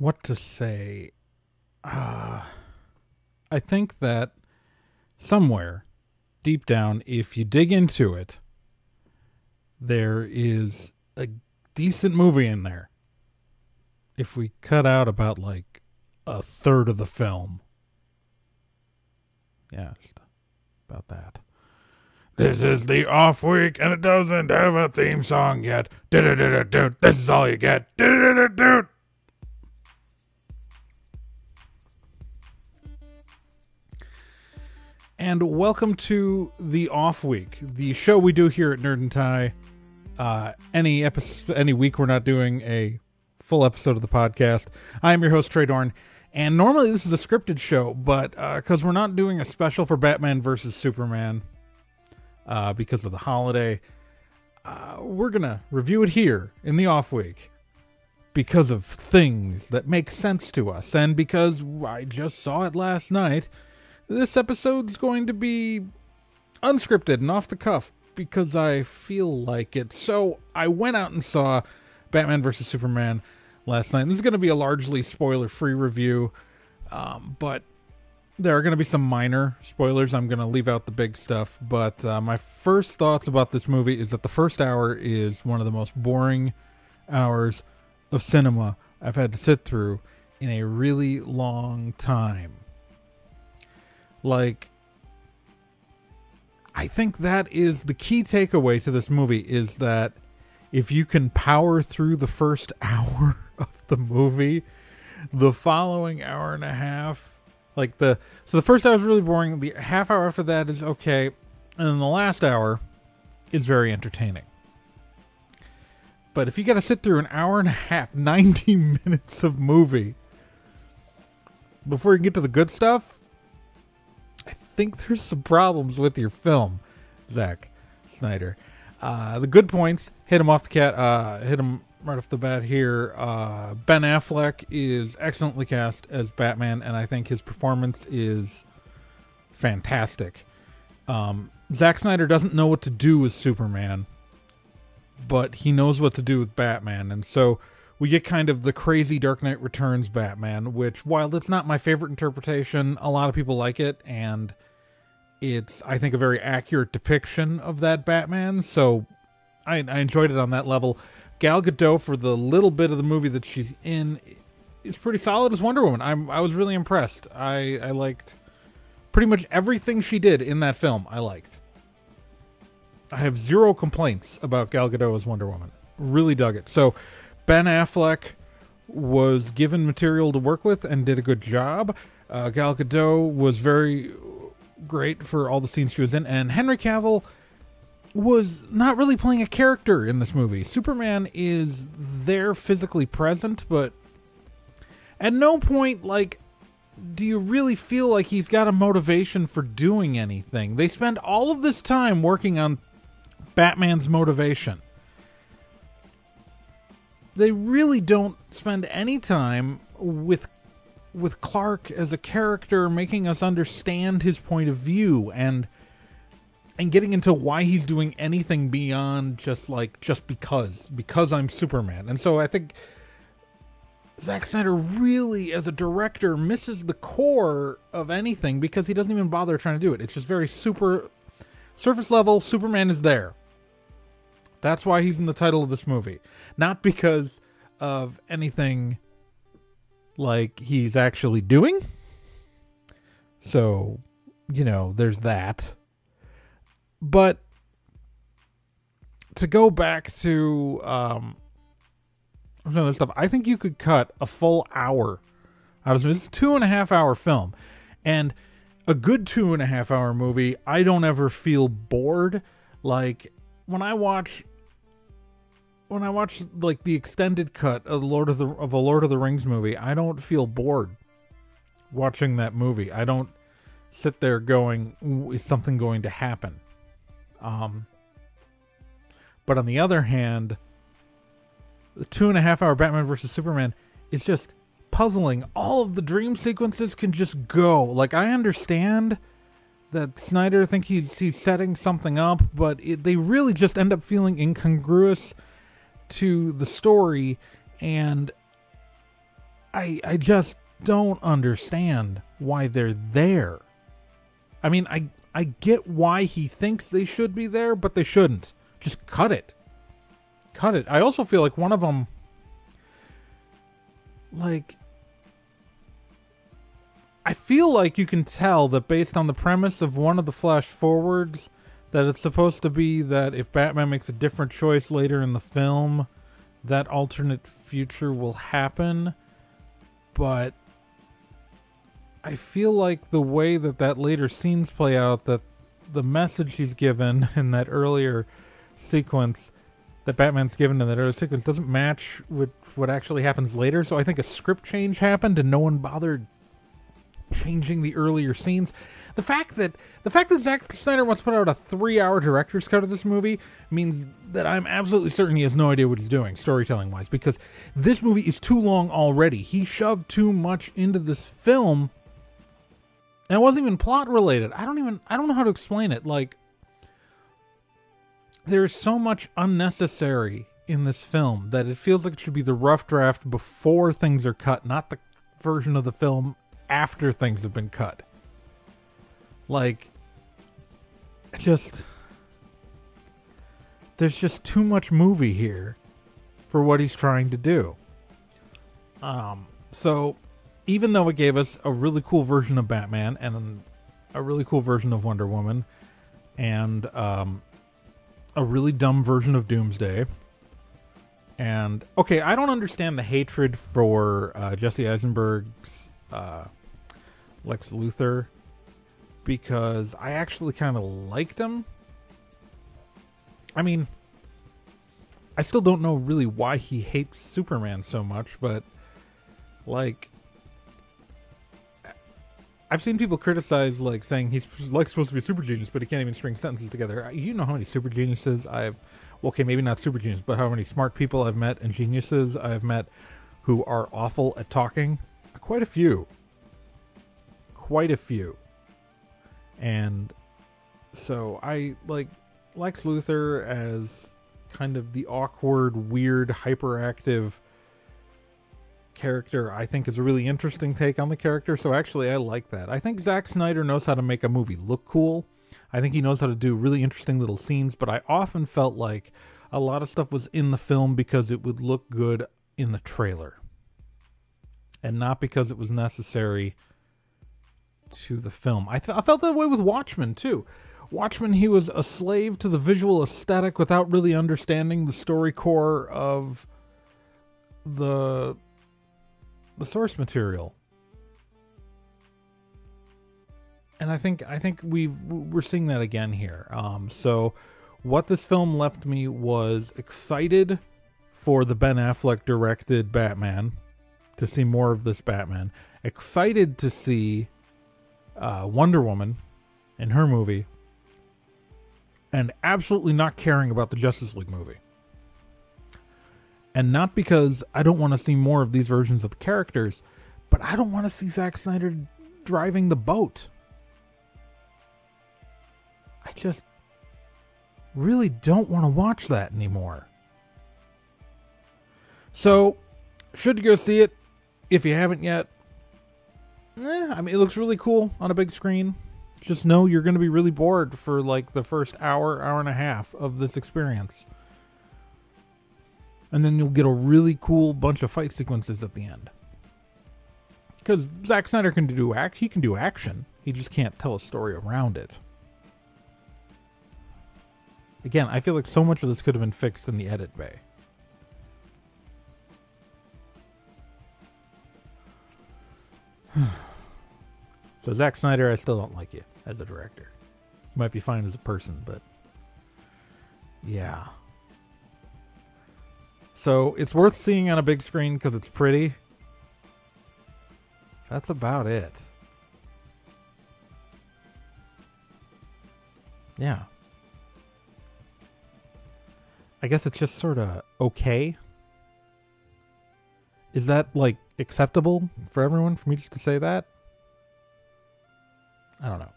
what to say. I think that somewhere deep down, if you dig into it, there is a decent movie in there. If we cut out about like a third of the film. Yeah, just about that. This is the off week and it doesn't have a theme song yet. This is all you get. And welcome to the off week, the show we do here at Nerd and Tie. Any week we're not doing a full episode of the podcast. I am your host, Trae, and normally this is a scripted show, but because we're not doing a special for Batman versus Superman because of the holiday, we're gonna review it here in the off week because of things that make sense to us, and because I just saw it last night. This episode's going to be unscripted and off the cuff because I feel like it. So I went out and saw Batman vs. Superman last night. This is going to be a largely spoiler-free review, but there are going to be some minor spoilers. I'm going to leave out the big stuff, but my first thoughts about this movie is that the first hour is one of the most boring hours of cinema I've had to sit through in a really long time. Like, I think that is the key takeaway to this movie, is that if you can power through the first hour of the movie, the following hour and a half, so the first hour is really boring, the half hour after that is okay, and then the last hour is very entertaining. But if you got to sit through an hour and a half, 90 minutes of movie before you get to the good stuff, I think there's some problems with your film, Zack Snyder. The good points, hit him right off the bat here. Ben Affleck is excellently cast as Batman, and I think his performance is fantastic. Zack Snyder doesn't know what to do with Superman, but he knows what to do with Batman, and so we get kind of the crazy Dark Knight Returns Batman, which, while it's not my favorite interpretation, a lot of people like it, and it's, I think, a very accurate depiction of that Batman, so I enjoyed it on that level. Gal Gadot, for the little bit of the movie that she's in, is pretty solid as Wonder Woman. I was really impressed. I liked pretty much everything she did in that film. I liked. I have zero complaints about Gal Gadot as Wonder Woman. Really dug it. So Ben Affleck was given material to work with and did a good job. Gal Gadot was very great for all the scenes she was in, and Henry Cavill was not really playing a character in this movie. Superman is there physically present, but at no point, do you really feel like he's got a motivation for doing anything. They spend all of this time working on Batman's motivation. They really don't spend any time with Clark as a character, making us understand his point of view and getting into why he's doing anything beyond just because I'm Superman. And so I think Zack Snyder really, as a director, misses the core of anything because he doesn't even bother trying to do it. It's just very surface level. Superman is there. That's why he's in the title of this movie. Not because of anything he's actually doing. So, there's that. But to go back to some other stuff, I think you could cut a full hour out of this. It's a 2.5 hour film. And a good 2.5 hour movie, I don't ever feel bored. When I watch the extended cut of a Lord of the Rings movie, I don't feel bored watching that movie. I don't sit there going, is something going to happen? But on the other hand, the 2.5 hour Batman vs. Superman is just puzzling. All of the dream sequences can just go. I understand that Snyder thinks he's setting something up, but they really just end up feeling incongruous to the story, and I just don't understand why they're there. I mean, I get why he thinks they should be there, but they shouldn't. Just cut it. Cut it. I also feel like one of them, like, I feel like you can tell that based on the premise of one of the flash forwards, that it's supposed to be that if Batman makes a different choice later in the film, that alternate future will happen. But I feel like the way that later scenes play out, that the message he's given in that earlier sequence, that Batman's given in that earlier sequence, doesn't match with what actually happens later. So I think a script change happened and no one bothered changing the earlier scenes. The fact that Zack Snyder wants to put out a 3-hour director's cut of this movie means that I'm absolutely certain he has no idea what he's doing, storytelling-wise, because this movie is too long already. He shoved too much into this film, and it wasn't even plot-related. I don't know how to explain it. Like, there's so much unnecessary in this film that it feels like it should be the rough draft before things are cut, not the version of the film after things have been cut. Like, there's just too much movie here for what he's trying to do. So even though it gave us a really cool version of Batman and a really cool version of Wonder Woman and a really dumb version of Doomsday, and okay, I don't understand the hatred for Jesse Eisenberg's Lex Luthor, because I actually kind of liked him. I mean, I still don't know really why he hates Superman so much, but, like, I've seen people criticize, like, saying he's, like, supposed to be a super genius, but he can't even string sentences together. You know how many super geniuses okay, maybe not super genius, but how many smart people I've met and geniuses I've met who are awful at talking? Quite a few. Quite a few. And so I like Lex Luthor as kind of the awkward, weird, hyperactive character. I think is a really interesting take on the character. So actually I like that. I think Zack Snyder knows how to make a movie look cool. I think he knows how to do really interesting little scenes, but I often felt like a lot of stuff was in the film because it would look good in the trailer, and not because it was necessary to the film. I felt that way with Watchmen too. Watchmen, he was a slave to the visual aesthetic without really understanding the story core of the source material. And I think we're seeing that again here. So what this film left me was excited for the Ben Affleck directed Batman, to see more of this Batman. Excited to see Wonder Woman in her movie, and absolutely not caring about the Justice League movie. And not because I don't want to see more of these versions of the characters, but I don't want to see Zack Snyder driving the boat. I just really don't want to watch that anymore. So, should you go see it if you haven't yet? I mean, it looks really cool on a big screen. Just know you're going to be really bored for like the first hour and a half of this experience. And then you'll get a really cool bunch of fight sequences at the end. Because Zack Snyder can do action. He just can't tell a story around it. Again, I feel like so much of this could have been fixed in the edit bay. So Zack Snyder, I still don't like you as a director. You might be fine as a person, but yeah. So it's worth seeing on a big screen because it's pretty. That's about it. Yeah. I guess it's just sort of okay. Is that, like, acceptable for everyone, for me just to say that? I don't know.